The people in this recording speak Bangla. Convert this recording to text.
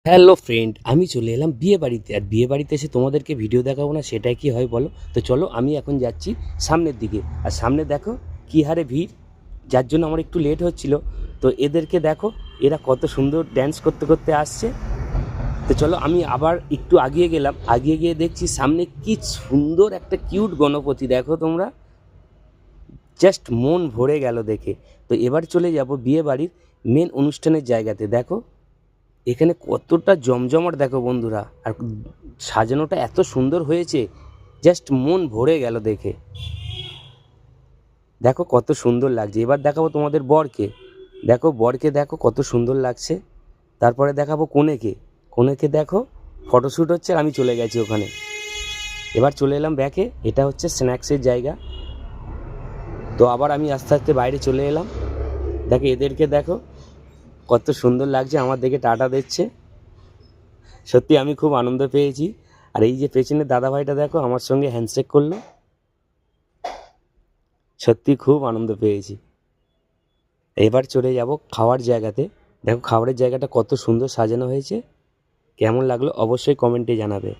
হ্যালো ফ্রেন্ড, আমি চলে এলাম বিয়ে বাড়িতে। আর বিয়ে বাড়িতে এসে তোমাদেরকে ভিডিও দেখাবো না, সেটাই কি হয় বলো? তো চলো, আমি এখন যাচ্ছি সামনের দিকে। আর সামনে দেখো কী হারে ভিড়, যার জন্য আমার একটু লেট হচ্ছিল। তো এদেরকে দেখো, এরা কত সুন্দর ড্যান্স করতে করতে আসছে। তো চলো, আমি আবার একটু আগিয়ে গেলাম। আগিয়ে গিয়ে দেখছি সামনে কি সুন্দর একটা কিউট গণপতি, দেখো তোমরা, জাস্ট মন ভরে গেল দেখে। তো এবার চলে যাব বিয়ে বাড়ির মেন অনুষ্ঠানের জায়গাতে। দেখো এখানে কতটা জমজমাট, দেখো বন্ধুরা, আর সাজানোটা এত সুন্দর হয়েছে, জাস্ট মন ভরে গেল দেখে। দেখো কত সুন্দর লাগছে। এবার দেখাবো তোমাদের বরকে। দেখো বরকে, দেখো কত সুন্দর লাগছে। তারপরে দেখাবো কনেকে। কনেকে দেখো, ফটোশ্যুট হচ্ছে আর আমি চলে গেছি ওখানে। এবার চলে এলাম ব্যাকে, এটা হচ্ছে স্ন্যাক্সের জায়গা। তো আবার আমি আস্তে আস্তে বাইরে চলে এলাম। দেখো এদেরকে দেখো, কত সুন্দর লাগছে, আমার দেখে টাটা দিচ্ছে। সত্যি আমি খুব আনন্দ পেয়েছি। আর এই যে পেছনের দাদাভাইটা দেখো, আমার সঙ্গে হ্যান্ডশেক করলো। সত্যি খুব আনন্দ পেয়েছি। এবার চলে যাব খাওয়ার জায়গাতে। দেখো খাবারের জায়গাটা কত সুন্দর সাজানো হয়েছে। কেমন লাগলো অবশ্যই কমেন্টে জানাবে।